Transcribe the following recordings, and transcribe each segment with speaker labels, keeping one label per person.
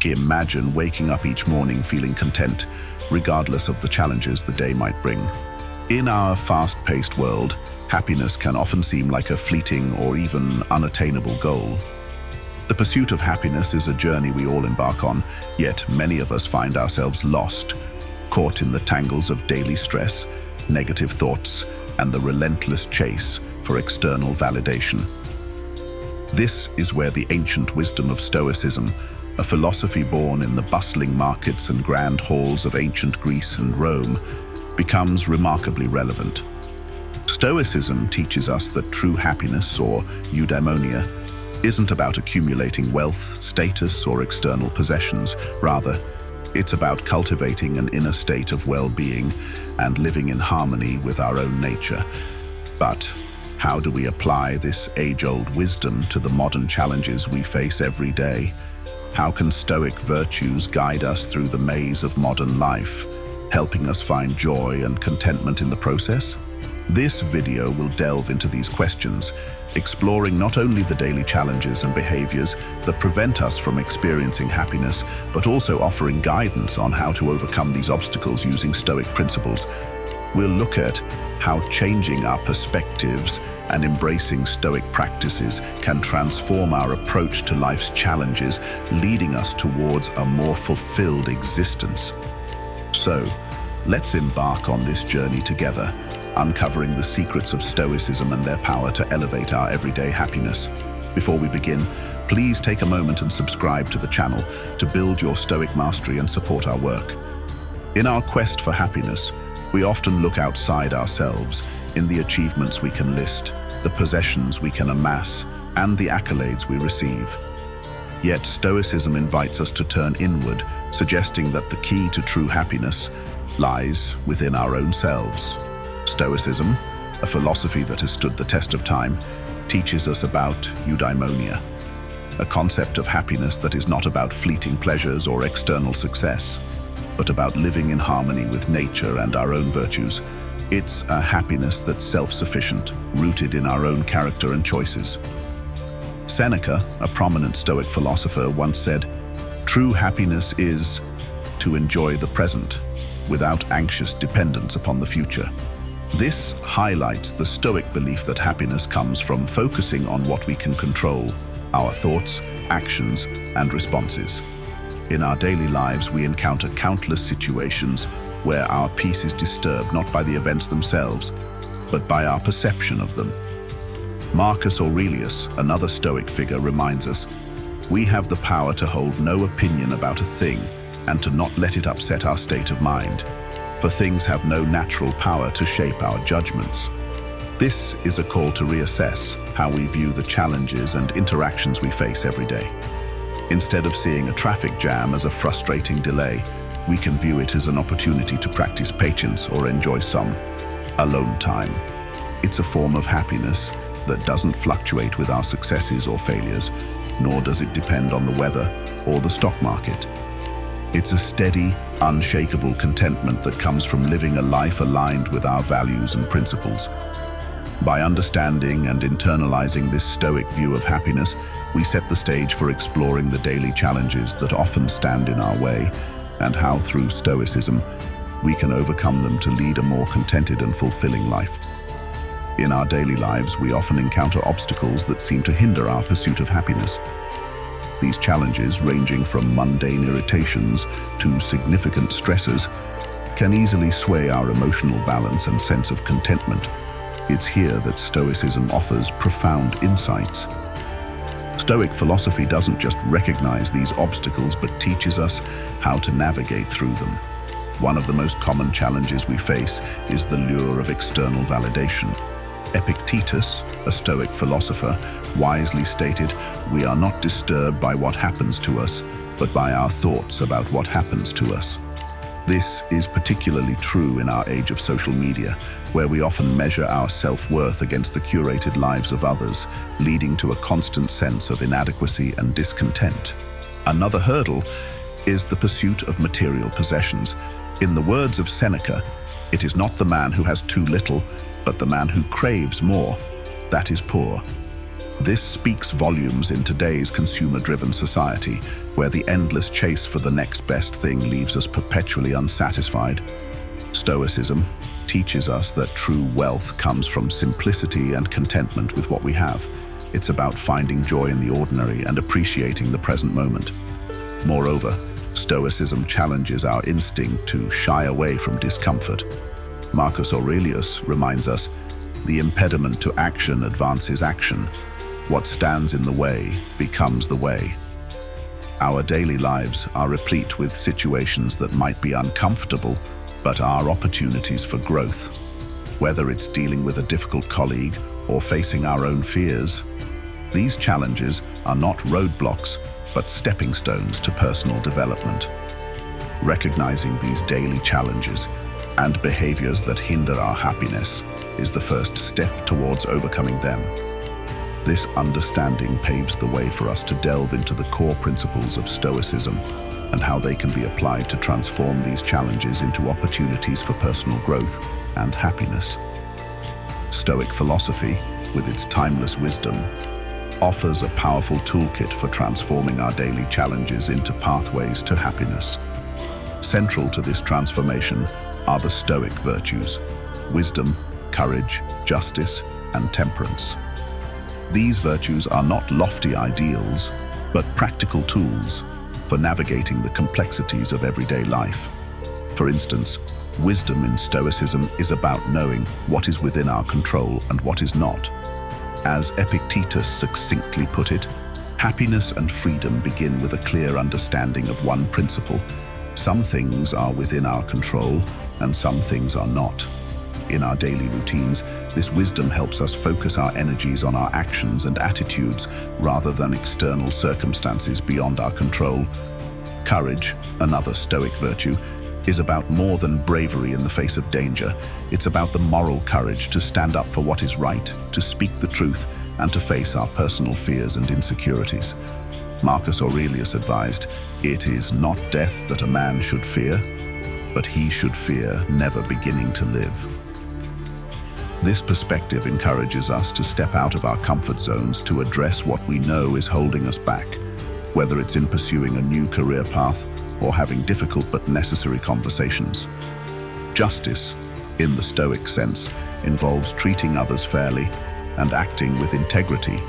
Speaker 1: Imagine waking up each morning feeling content, regardless of the challenges the day might bring. In our fast-paced world, happiness can often seem like a fleeting or even unattainable goal. The pursuit of happiness is a journey we all embark on, yet many of us find ourselves lost, caught in the tangles of daily stress, negative thoughts, and the relentless chase for external validation. This is where the ancient wisdom of Stoicism, a philosophy born in the bustling markets and grand halls of ancient Greece and Rome, becomes remarkably relevant. Stoicism teaches us that true happiness, or eudaimonia, isn't about accumulating wealth, status, or external possessions. Rather, it's about cultivating an inner state of well-being and living in harmony with our own nature. But how do we apply this age-old wisdom to the modern challenges we face every day? How can Stoic virtues guide us through the maze of modern life, helping us find joy and contentment in the process? This video will delve into these questions, exploring not only the daily challenges and behaviors that prevent us from experiencing happiness, but also offering guidance on how to overcome these obstacles using Stoic principles. We'll look at how changing our perspectives and embracing Stoic practices can transform our approach to life's challenges, leading us towards a more fulfilled existence. So, let's embark on this journey together, uncovering the secrets of Stoicism and their power to elevate our everyday happiness. Before we begin, please take a moment and subscribe to the channel to build your Stoic mastery and support our work. In our quest for happiness, we often look outside ourselves in the achievements we can list, the possessions we can amass, and the accolades we receive. Yet Stoicism invites us to turn inward, suggesting that the key to true happiness lies within our own selves. Stoicism, a philosophy that has stood the test of time, teaches us about eudaimonia, a concept of happiness that is not about fleeting pleasures or external success, but about living in harmony with nature and our own virtues. It's a happiness that's self-sufficient, rooted in our own character and choices. Seneca, a prominent Stoic philosopher, once said, "True happiness is to enjoy the present, without anxious dependence upon the future." This highlights the Stoic belief that happiness comes from focusing on what we can control, our thoughts, actions, and responses. In our daily lives, we encounter countless situations where our peace is disturbed not by the events themselves, but by our perception of them. Marcus Aurelius, another Stoic figure, reminds us, "We have the power to hold no opinion about a thing and to not let it upset our state of mind. For things have no natural power to shape our judgments." This is a call to reassess how we view the challenges and interactions we face every day. Instead of seeing a traffic jam as a frustrating delay, we can view it as an opportunity to practice patience or enjoy some alone time. It's a form of happiness that doesn't fluctuate with our successes or failures, nor does it depend on the weather or the stock market. It's a steady, unshakable contentment that comes from living a life aligned with our values and principles. By understanding and internalizing this Stoic view of happiness, we set the stage for exploring the daily challenges that often stand in our way, and how through Stoicism, we can overcome them to lead a more contented and fulfilling life. In our daily lives, we often encounter obstacles that seem to hinder our pursuit of happiness. These challenges, ranging from mundane irritations to significant stressors, can easily sway our emotional balance and sense of contentment. It's here that Stoicism offers profound insights. Stoic philosophy doesn't just recognize these obstacles, but teaches us how to navigate through them. One of the most common challenges we face is the lure of external validation. Epictetus, a Stoic philosopher, wisely stated, "We are not disturbed by what happens to us, but by our thoughts about what happens to us." This is particularly true in our age of social media, where we often measure our self-worth against the curated lives of others, leading to a constant sense of inadequacy and discontent. Another hurdle is the pursuit of material possessions. In the words of Seneca, "It is not the man who has too little, but the man who craves more, that is poor." This speaks volumes in today's consumer-driven society, where the endless chase for the next best thing leaves us perpetually unsatisfied. Stoicism teaches us that true wealth comes from simplicity and contentment with what we have. It's about finding joy in the ordinary and appreciating the present moment. Moreover, Stoicism challenges our instinct to shy away from discomfort. Marcus Aurelius reminds us, "The impediment to action advances action. What stands in the way becomes the way." Our daily lives are replete with situations that might be uncomfortable, but are opportunities for growth. Whether it's dealing with a difficult colleague or facing our own fears, these challenges are not roadblocks, but stepping stones to personal development. Recognizing these daily challenges and behaviors that hinder our happiness is the first step towards overcoming them. This understanding paves the way for us to delve into the core principles of Stoicism and how they can be applied to transform these challenges into opportunities for personal growth and happiness. Stoic philosophy, with its timeless wisdom, offers a powerful toolkit for transforming our daily challenges into pathways to happiness. Central to this transformation are the Stoic virtues: wisdom, courage, justice, and temperance. These virtues are not lofty ideals, but practical tools for navigating the complexities of everyday life. For instance, wisdom in Stoicism is about knowing what is within our control and what is not. As Epictetus succinctly put it, happiness and freedom begin with a clear understanding of one principle: some things are within our control and some things are not. In our daily routines, this wisdom helps us focus our energies on our actions and attitudes rather than external circumstances beyond our control. Courage, another Stoic virtue, is about more than bravery in the face of danger. It's about the moral courage to stand up for what is right, to speak the truth, and to face our personal fears and insecurities. Marcus Aurelius advised, "It is not death that a man should fear, but he should fear never beginning to live." This perspective encourages us to step out of our comfort zones to address what we know is holding us back, whether it's in pursuing a new career path or having difficult but necessary conversations. Justice, in the Stoic sense, involves treating others fairly and acting with integrity.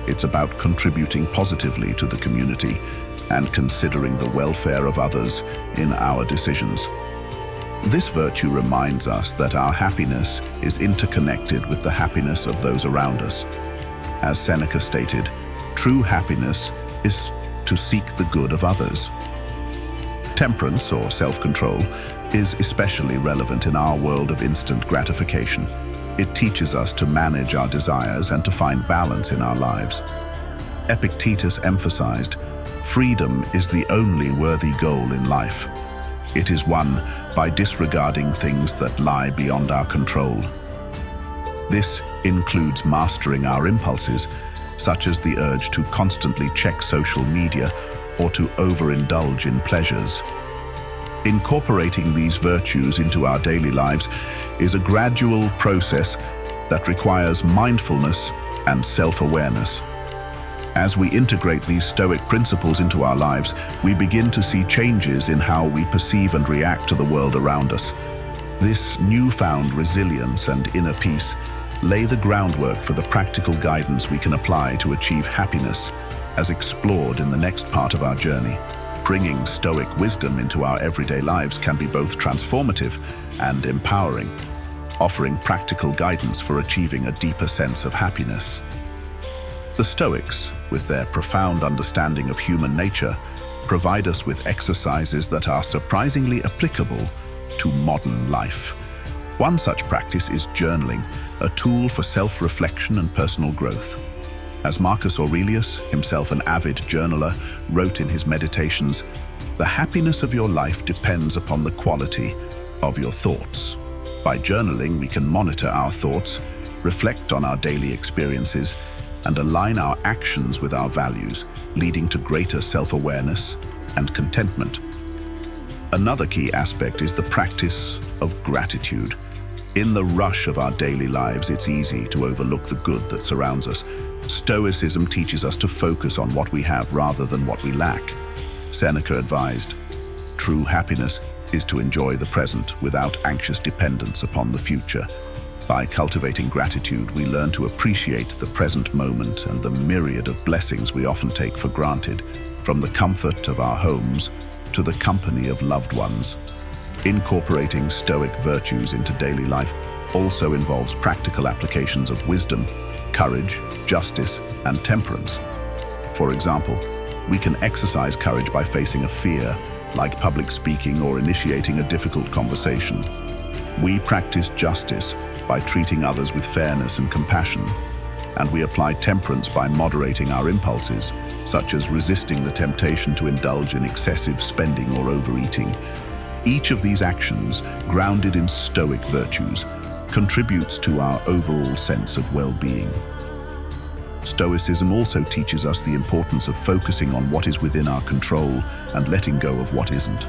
Speaker 1: It's about contributing positively to the community and considering the welfare of others in our decisions. This virtue reminds us that our happiness is interconnected with the happiness of those around us. As Seneca stated, true happiness is to seek the good of others. Temperance, or self-control, is especially relevant in our world of instant gratification. It teaches us to manage our desires and to find balance in our lives. Epictetus emphasized, "Freedom is the only worthy goal in life. It is won by disregarding things that lie beyond our control." This includes mastering our impulses, such as the urge to constantly check social media or to overindulge in pleasures. Incorporating these virtues into our daily lives is a gradual process that requires mindfulness and self-awareness. As we integrate these Stoic principles into our lives, we begin to see changes in how we perceive and react to the world around us. This newfound resilience and inner peace lay the groundwork for the practical guidance we can apply to achieve happiness, as explored in the next part of our journey. Bringing Stoic wisdom into our everyday lives can be both transformative and empowering, offering practical guidance for achieving a deeper sense of happiness. The Stoics, with their profound understanding of human nature, provide us with exercises that are surprisingly applicable to modern life. One such practice is journaling, a tool for self-reflection and personal growth. As Marcus Aurelius, himself an avid journaler, wrote in his Meditations, "The happiness of your life depends upon the quality of your thoughts." By journaling, we can monitor our thoughts, reflect on our daily experiences, and align our actions with our values, leading to greater self-awareness and contentment. Another key aspect is the practice of gratitude. In the rush of our daily lives, it's easy to overlook the good that surrounds us. Stoicism teaches us to focus on what we have rather than what we lack. Seneca advised, "True happiness is to enjoy the present without anxious dependence upon the future." By cultivating gratitude, we learn to appreciate the present moment and the myriad of blessings we often take for granted, from the comfort of our homes to the company of loved ones. Incorporating Stoic virtues into daily life also involves practical applications of wisdom, courage, justice, and temperance. For example, we can exercise courage by facing a fear, like public speaking or initiating a difficult conversation. We practice justice by treating others with fairness and compassion, and we apply temperance by moderating our impulses, such as resisting the temptation to indulge in excessive spending or overeating. Each of these actions, grounded in Stoic virtues, contributes to our overall sense of well-being. Stoicism also teaches us the importance of focusing on what is within our control and letting go of what isn't.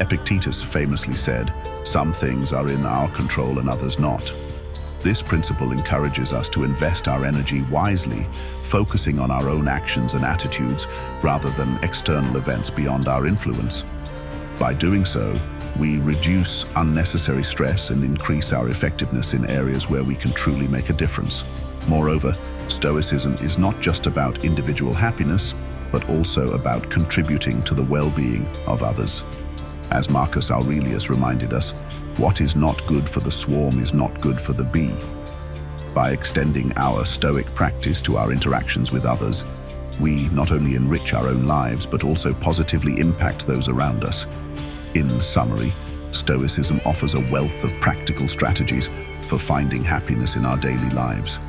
Speaker 1: Epictetus famously said, "Some things are in our control and others not." This principle encourages us to invest our energy wisely, focusing on our own actions and attitudes rather than external events beyond our influence. By doing so, we reduce unnecessary stress and increase our effectiveness in areas where we can truly make a difference. Moreover, Stoicism is not just about individual happiness, but also about contributing to the well-being of others. As Marcus Aurelius reminded us, what is not good for the swarm is not good for the bee. By extending our Stoic practice to our interactions with others, we not only enrich our own lives, but also positively impact those around us. In summary, Stoicism offers a wealth of practical strategies for finding happiness in our daily lives.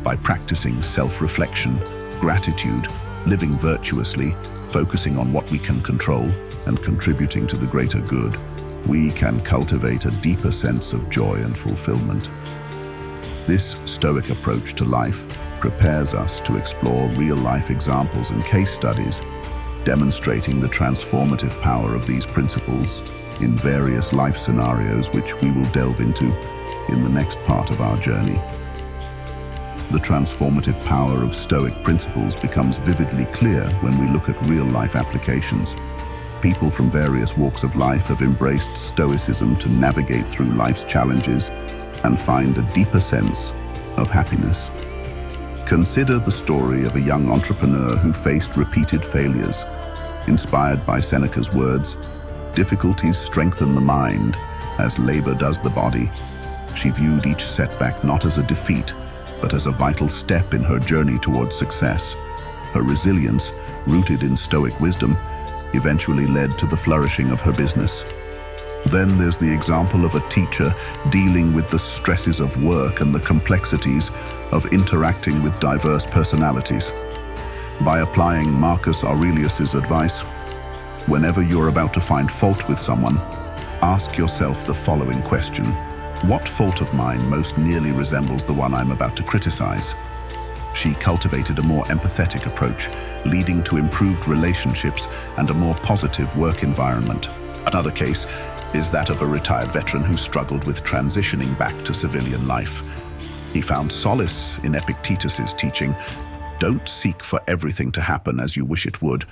Speaker 1: By practicing self-reflection, gratitude, living virtuously, focusing on what we can control, and contributing to the greater good, we can cultivate a deeper sense of joy and fulfillment. This Stoic approach to life prepares us to explore real-life examples and case studies, demonstrating the transformative power of these principles in various life scenarios, which we will delve into in the next part of our journey. The transformative power of Stoic principles becomes vividly clear when we look at real-life applications. People from various walks of life have embraced Stoicism to navigate through life's challenges and find a deeper sense of happiness. Consider the story of a young entrepreneur who faced repeated failures. Inspired by Seneca's words, "Difficulties strengthen the mind, as labor does the body," she viewed each setback not as a defeat, but as a vital step in her journey towards success. Her resilience, rooted in Stoic wisdom, eventually led to the flourishing of her business. Then there's the example of a teacher dealing with the stresses of work and the complexities of interacting with diverse personalities. By applying Marcus Aurelius's advice, whenever you're about to find fault with someone, ask yourself the following question: what fault of mine most nearly resembles the one I'm about to criticize? She cultivated a more empathetic approach, leading to improved relationships and a more positive work environment. Another case is that of a retired veteran who struggled with transitioning back to civilian life. He found solace in Epictetus's teaching, "Don't seek for everything to happen as you wish it would,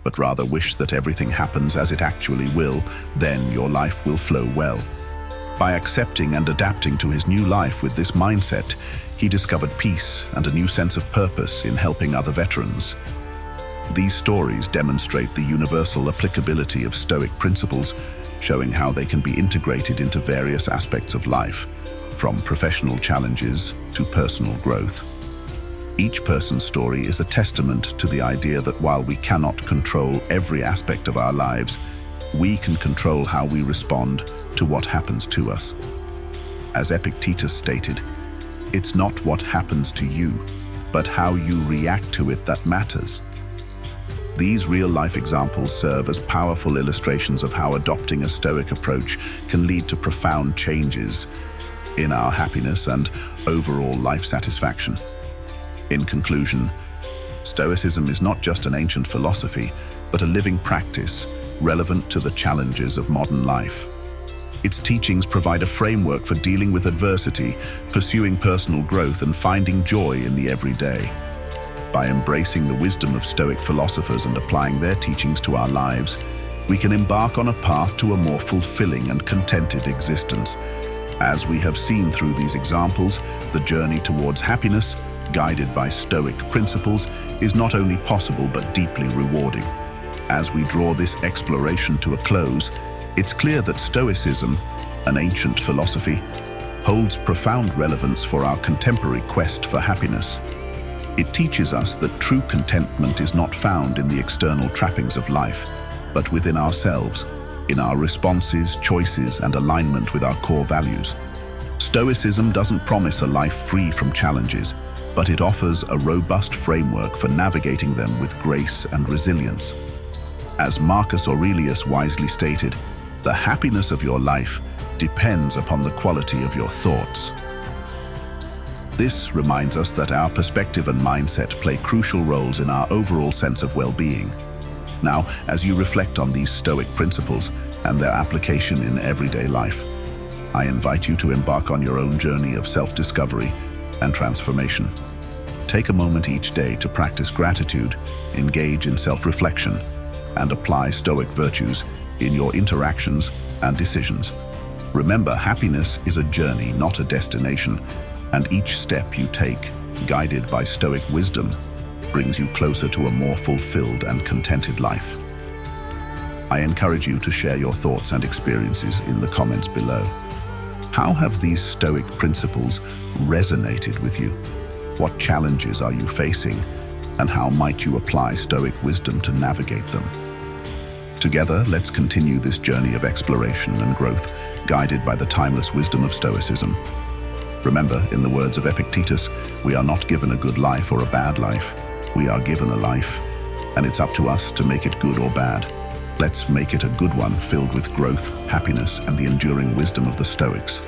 Speaker 1: but rather wish that everything happens as it actually will, then your life will flow well." By accepting and adapting to his new life with this mindset, he discovered peace and a new sense of purpose in helping other veterans. These stories demonstrate the universal applicability of Stoic principles, showing how they can be integrated into various aspects of life, from professional challenges to personal growth. Each person's story is a testament to the idea that while we cannot control every aspect of our lives, we can control how we respond to what happens to us. As Epictetus stated, "It's not what happens to you, but how you react to it that matters." These real-life examples serve as powerful illustrations of how adopting a Stoic approach can lead to profound changes in our happiness and overall life satisfaction. In conclusion, Stoicism is not just an ancient philosophy, but a living practice relevant to the challenges of modern life. Its teachings provide a framework for dealing with adversity, pursuing personal growth, and finding joy in the everyday. By embracing the wisdom of Stoic philosophers and applying their teachings to our lives, we can embark on a path to a more fulfilling and contented existence. As we have seen through these examples, the journey towards happiness, guided by Stoic principles, is not only possible but deeply rewarding. As we draw this exploration to a close, it's clear that Stoicism, an ancient philosophy, holds profound relevance for our contemporary quest for happiness. It teaches us that true contentment is not found in the external trappings of life, but within ourselves, in our responses, choices, and alignment with our core values. Stoicism doesn't promise a life free from challenges, but it offers a robust framework for navigating them with grace and resilience. As Marcus Aurelius wisely stated, the happiness of your life depends upon the quality of your thoughts. This reminds us that our perspective and mindset play crucial roles in our overall sense of well-being. Now, as you reflect on these Stoic principles and their application in everyday life, I invite you to embark on your own journey of self-discovery and transformation. Take a moment each day to practice gratitude, engage in self-reflection, and apply Stoic virtues in your interactions and decisions. Remember, happiness is a journey, not a destination, and each step you take, guided by Stoic wisdom, brings you closer to a more fulfilled and contented life. I encourage you to share your thoughts and experiences in the comments below. How have these Stoic principles resonated with you? What challenges are you facing, and how might you apply Stoic wisdom to navigate them? Together, let's continue this journey of exploration and growth, guided by the timeless wisdom of Stoicism. Remember, in the words of Epictetus, we are not given a good life or a bad life. We are given a life, and it's up to us to make it good or bad. Let's make it a good one, filled with growth, happiness, and the enduring wisdom of the Stoics.